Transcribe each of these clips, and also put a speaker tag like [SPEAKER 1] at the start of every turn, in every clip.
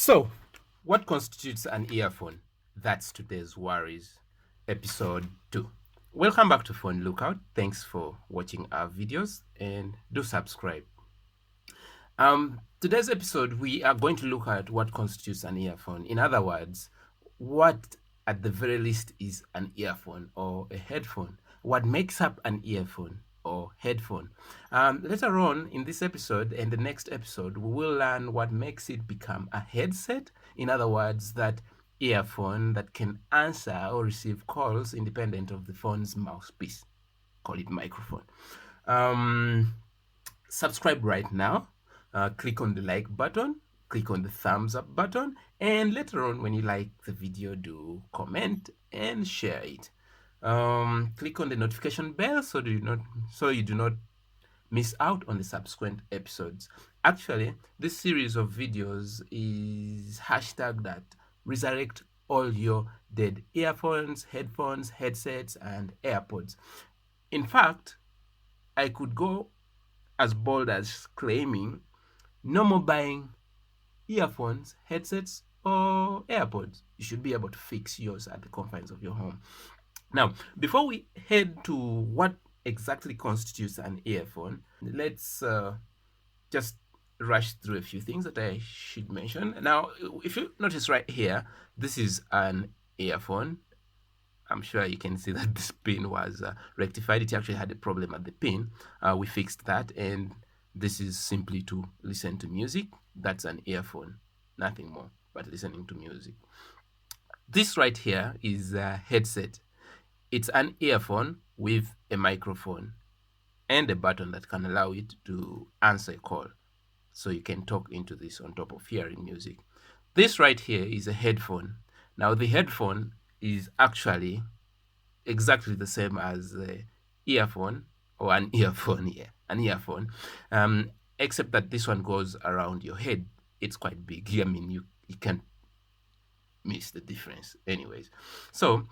[SPEAKER 1] So, what constitutes an earphone? That's today's worries, episode 2. Welcome back to Phone Lookout. Thanks for watching our videos and do subscribe. Today's episode, we are going to look at what constitutes an earphone. In other words, what at the very least is an earphone or a headphone. What makes up an earphone or headphone. Later on in this episode and the next episode, we will learn what makes it become a headset. In other words, that earphone that can answer or receive calls independent of the phone's mouthpiece. Call it microphone. Subscribe right now. Click on the like button, click on the thumbs up button, and later on when you like the video, do comment and share it. Click on the notification bell so you do not miss out on the subsequent episodes. Actually, this series of videos is hashtag that resurrect all your dead earphones, headphones, headsets, and AirPods. In fact, I could go as bold as claiming no more buying earphones, headsets, or AirPods. You should be able to fix yours at the confines of your home. Now, before we head to what exactly constitutes an earphone, let's just rush through a few things that I should mention. Now, if you notice right here, this is an earphone. I'm sure you can see that this pin was rectified. It actually had a problem at the pin. We fixed that, and this is simply to listen to music. That's an earphone, nothing more but listening to music. This right here is a headset. It's an earphone with a microphone and a button that can allow it to answer a call. So you can talk into this on top of hearing music. This right here is a headphone. Now the headphone is actually exactly the same as the earphone or an earphone, an earphone, except that this one goes around your head. It's quite big. I mean, you can't miss the difference. Anyways, so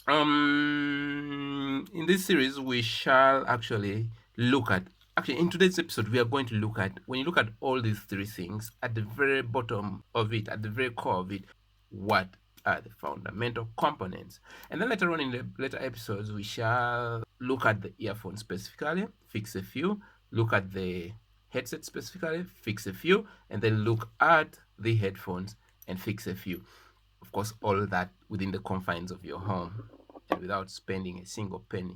[SPEAKER 1] in this series we shall actually look at in today's episode we are going to look at, when you look at all these three things, at the very bottom of it, at the very core of it, what are the fundamental components. And then later on in the later episodes we shall look at the earphone specifically, fix a few, look at the headset specifically, fix a few, and then look at the headphones and fix a few. Of course, all that within the confines of your home and without spending a single penny,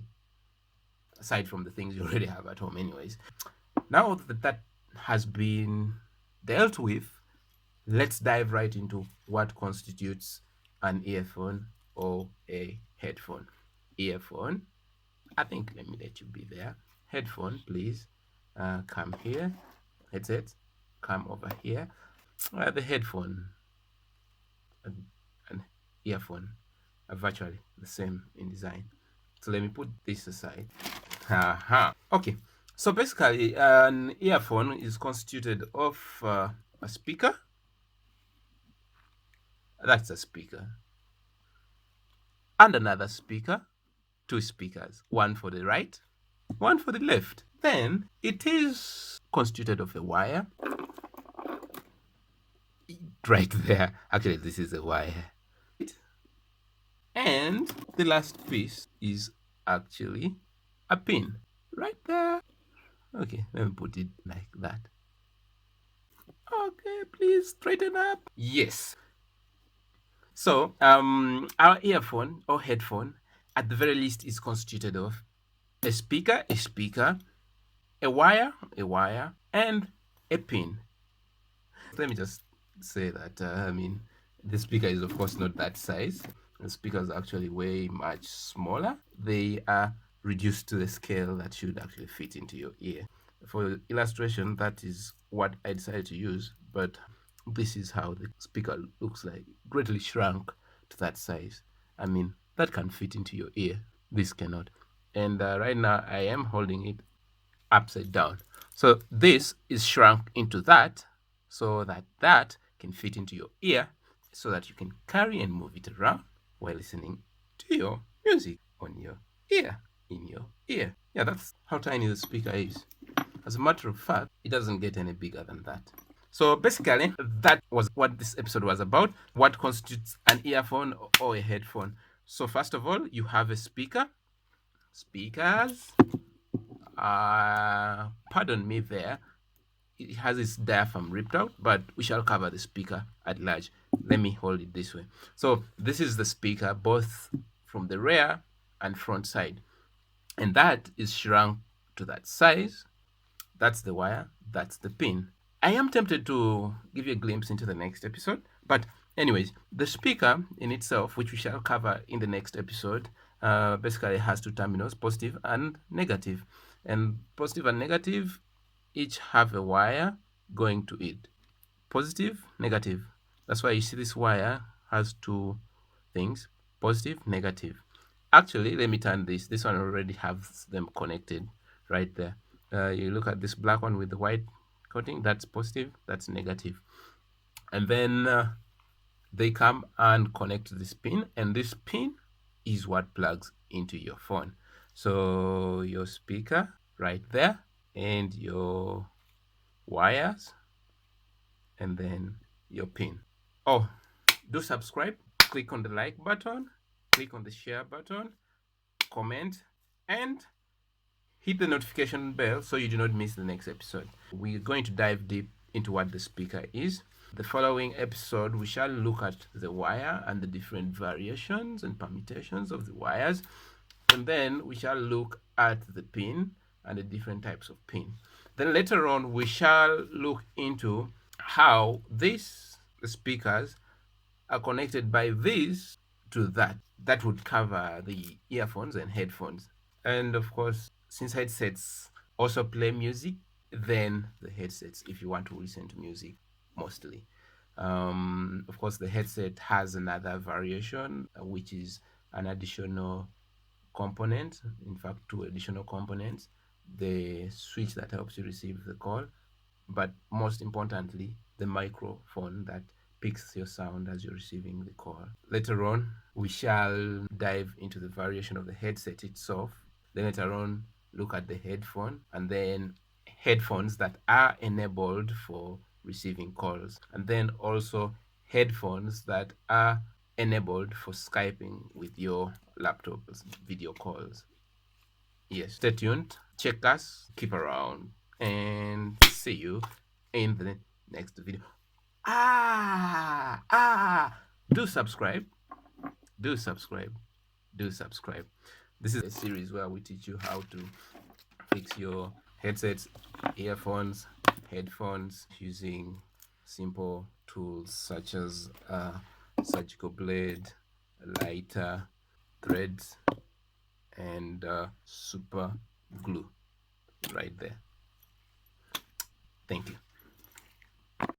[SPEAKER 1] aside from the things you already have at home anyways. Now that that has been dealt with, let's dive right into what constitutes an earphone or a headphone. Earphone, I think, let me let you be there. Headphone, please come here. Headset, come over here. The headphone and earphone are virtually the same in design. So let me put this aside. Okay, so basically an earphone is constituted of a speaker. That's a speaker. And another speaker, two speakers, one for the right, one for the left. Then it is constituted of a wire. Right there. Actually, this is a wire. And the last piece is actually a pin. Right there. Okay, let me put it like that. Okay, please straighten up. Yes. So, our earphone or headphone, at the very least, is constituted of a speaker, a wire, and a pin. Let me just say that, the speaker is, of course, not that size. The speaker is actually way much smaller. They are reduced to the scale that should actually fit into your ear. For illustration, that is what I decided to use, but this is how the speaker looks like, greatly shrunk to that size. I mean, that can fit into your ear. This cannot. And right now I am holding it upside down. So this is shrunk into that so that that can fit into your ear so that you can carry and move it around while listening to your music on your ear, in your ear. Yeah, that's how tiny the speaker is. As a matter of fact, it doesn't get any bigger than that. So basically, that was what this episode was about. What constitutes an earphone or a headphone? So first of all, you have a speaker. Speakers. Pardon me there. It has its diaphragm ripped out, but we shall cover the speaker at large. Let me hold it this way. So this is the speaker, both from the rear and front side. And that is shrunk to that size. That's the wire, that's the pin. I am tempted to give you a glimpse into the next episode, but anyways, the speaker in itself, which we shall cover in the next episode, basically has two terminals, positive and negative. And positive and negative each have a wire going to it. Positive, negative. That's why you see this wire has two things, positive, negative. Actually, let me turn this. This one already has them connected right there. You look at this black one with the white coating, that's positive, that's negative. And then they come and connect to this pin, and this pin is what plugs into your phone. So your speaker right there, and your wires, and then your pin. Oh, do subscribe, click on the like button, click on the share button, comment, and hit the notification bell so you do not miss the next episode. We're going to dive deep into what the speaker is. The following episode, we shall look at the wire and the different variations and permutations of the wires. And then we shall look at the pin and the different types of pin. Then later on, we shall look into how these speakers are connected by this to that. That would cover the earphones and headphones. And of course, since headsets also play music, then the headsets, if you want to listen to music mostly. Of course, the headset has another variation, which is an additional component, in fact, two additional components, the switch that helps you receive the call, but most importantly, the microphone that picks your sound as you're receiving the call. Later on, we shall dive into the variation of the headset itself. Then later on, look at the headphone, and then headphones that are enabled for receiving calls, and then also headphones that are enabled for Skyping with your laptop's video calls. Yes, stay tuned, check us, keep around, and see you in the next video. Do subscribe, do subscribe, do subscribe. This is a series where we teach you how to fix your headsets, earphones, headphones using simple tools such as a surgical blade, a lighter, threads, and super glue right there. Thank you.